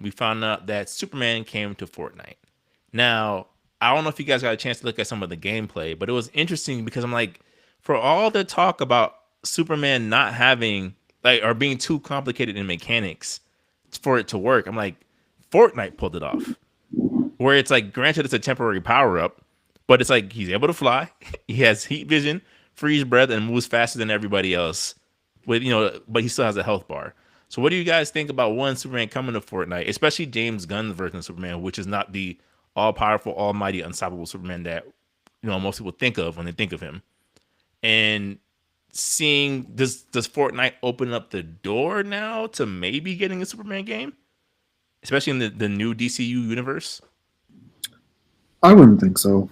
we found out that Superman came to Fortnite. Now, I don't know if you guys got a chance to look at some of the gameplay, but it was interesting because I'm like, for all the talk about Superman not having like or being too complicated in mechanics for it to work, I'm like, Fortnite pulled it off. Where it's like, granted, it's a temporary power up, but it's like he's able to fly, he has heat vision, freeze breath, and moves faster than everybody else. With but he still has a health bar. So, what do you guys think about one Superman coming to Fortnite, especially James Gunn's version of Superman, which is not the all powerful, almighty, unstoppable Superman that most people think of when they think of him, and seeing does Fortnite open up the door now to maybe getting a Superman game, especially in the new DCU universe? I wouldn't think so.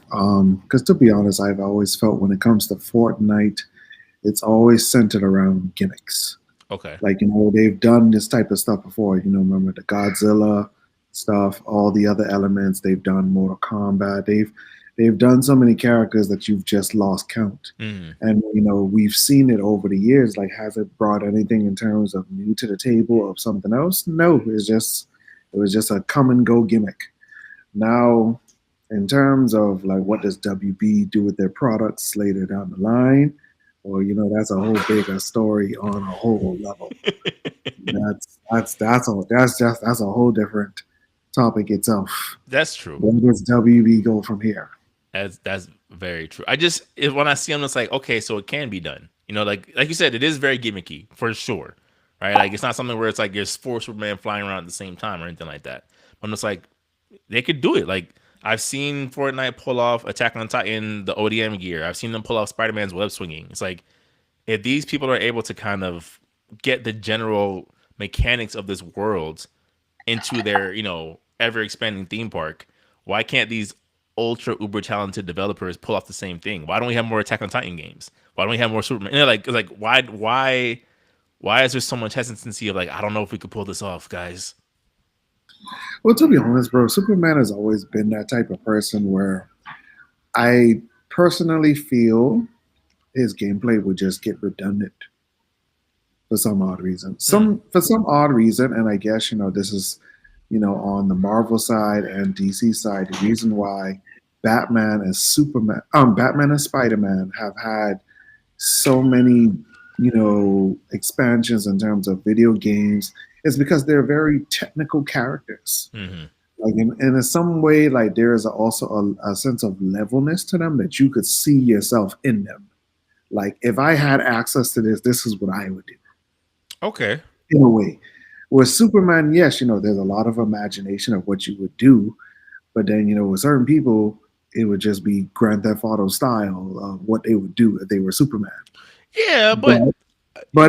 Because to be honest, I've always felt when it comes to Fortnite, it's always centered around gimmicks. Okay. Like, they've done this type of stuff before. Remember the Godzilla stuff, all the other elements. They've done Mortal Kombat. They've done so many characters that you've just lost count. Mm. And we've seen it over the years. Like, has it brought anything in terms of new to the table of something else? No, it was just a come and go gimmick. Now, in terms of like what does WB do with their products later down the line, well, that's a whole bigger story on a whole level. That's a whole different topic itself. That's true. Where does WB go from here? That's very true. When I see them, it's like, okay, so it can be done. Like you said, it is very gimmicky for sure, right? Like it's not something where it's like there's four Superman flying around at the same time or anything like that. But I'm just like, they could do it. Like I've seen Fortnite pull off Attack on Titan, the ODM gear. I've seen them pull off Spider-Man's web swinging. It's like if these people are able to kind of get the general mechanics of this world into their, ever expanding theme park, why can't these ultra uber talented developers pull off the same thing? Why don't we have more Attack on Titan games? Why don't we have more Superman? Like why is there so much hesitancy of like, I don't know if we could pull this off, guys? Well, to be honest, bro, Superman has always been that type of person where I personally feel his gameplay would just get redundant for some odd reason. For some odd reason, and I guess this is on the Marvel side and DC side, the reason why Batman and Spider-Man have had so many expansions in terms of video games is because they're very technical characters. Mm-hmm. Like in some way, like there is also a sense of levelness to them that you could see yourself in them. Like if I had access to this is what I would do. Okay. In a way. With Superman, yes, there's a lot of imagination of what you would do, but then, with certain people, it would just be Grand Theft Auto style of what they would do if they were Superman. Yeah, but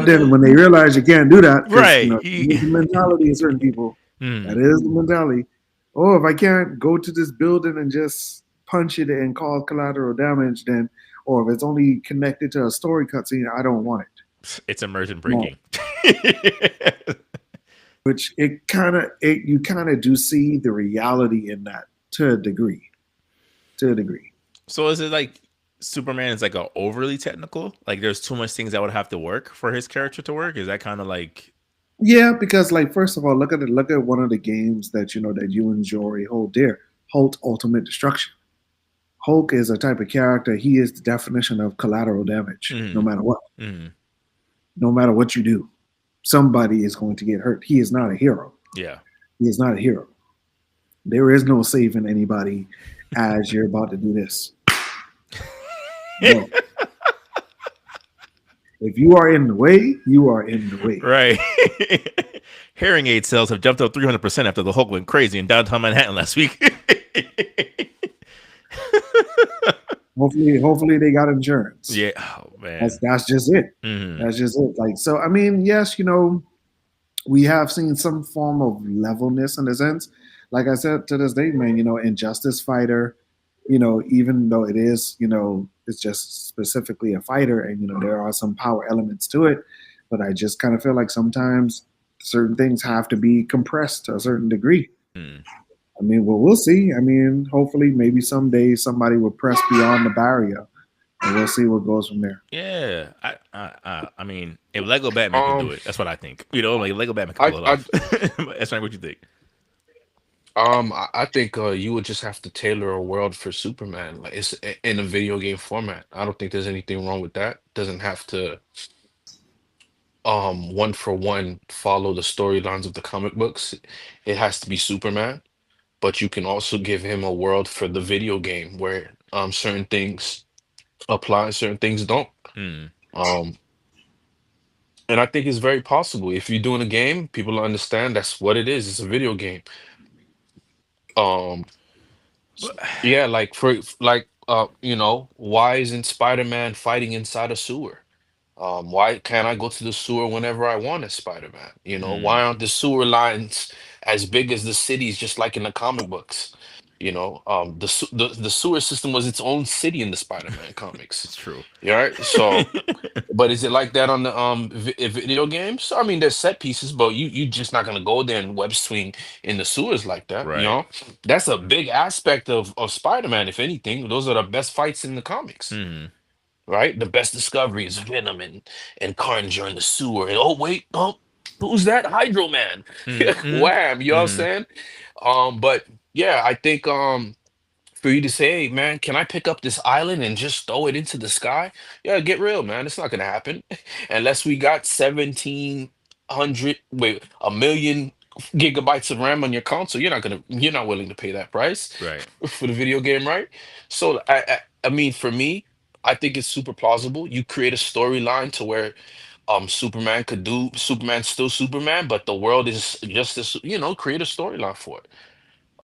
then when they realize you can't do that, right? The mentality of certain people, that is the mentality. Oh, if I can't go to this building and just punch it and cause collateral damage, then, or if it's only connected to a story cutscene, I don't want it. It's immersion breaking. Which you kind of do see the reality in that to a degree. So is it like Superman is like a overly technical? Like there's too much things that would have to work for his character to work? Is that kind of like? Yeah, because like first of all, look at one of the games that that you enjoy, hold dear, Hulk Ultimate Destruction. Hulk is a type of character. He is the definition of collateral damage, no matter what. No matter what you do, somebody is going to get hurt. He is not a hero. Yeah. He is not a hero. There is no saving anybody as you're about to do this. No. If you are in the way, you are in the way. Right. Hearing aid sales have jumped up 300% after the Hulk went crazy in downtown Manhattan last week. Hopefully they got insurance. Yeah. Oh man. That's just it. Mm-hmm. That's just it. Like, so I mean, yes, we have seen some form of levelness in a sense. Like I said, to this day, man, Injustice Fighter, even though it is, it's just specifically a fighter and, there are some power elements to it, but I just kind of feel like sometimes certain things have to be compressed to a certain degree. I mean, well, we'll see. I mean, hopefully maybe someday somebody will press beyond the barrier and we'll see what goes from there. Yeah. I mean, if Lego Batman can do it, that's what I think. Like Lego Batman can pull it off. That's not what you think. I think you would just have to tailor a world for Superman. Like in a video game format. I don't think there's anything wrong with that. Doesn't have to one for one follow the storylines of the comic books. It has to be Superman, but you can also give him a world for the video game where certain things apply, certain things don't. Mm. Um, and I think it's very possible. If you're doing a game, people understand that's what it is. It's a video game. Um, But yeah, like why isn't Spider-Man fighting inside a sewer? Why can't I go to the sewer whenever I want as Spider-Man? Why mm, aren't the sewer lines as big as the cities, just like in the comic books? The sewer system was its own city in the Spider-Man comics. it's true. Yeah, right. So, but is it like that on the video games? I mean, there's set pieces, but you just not gonna go there and web swing in the sewers like that. Right. That's a big aspect of Spider-Man. If anything, those are the best fights in the comics, Mm, right? The best discoveries, Venom and Carnage are in the sewer. And oh wait, oh, who's that? Hydro Man. mm, mm, Wham, you know what I'm mm, saying? But yeah, I think for you to say, hey, man, can I pick up this island and just throw it into the sky? Yeah, get real, man. It's not gonna happen unless we got 1,700, wait, 1,000,000 gigabytes of RAM on your console. You're not willing to pay that price right. for the video game, right? So I mean, for me, I think it's super plausible. You create a storyline to where Superman's still Superman, but the world is just this, create a storyline for it.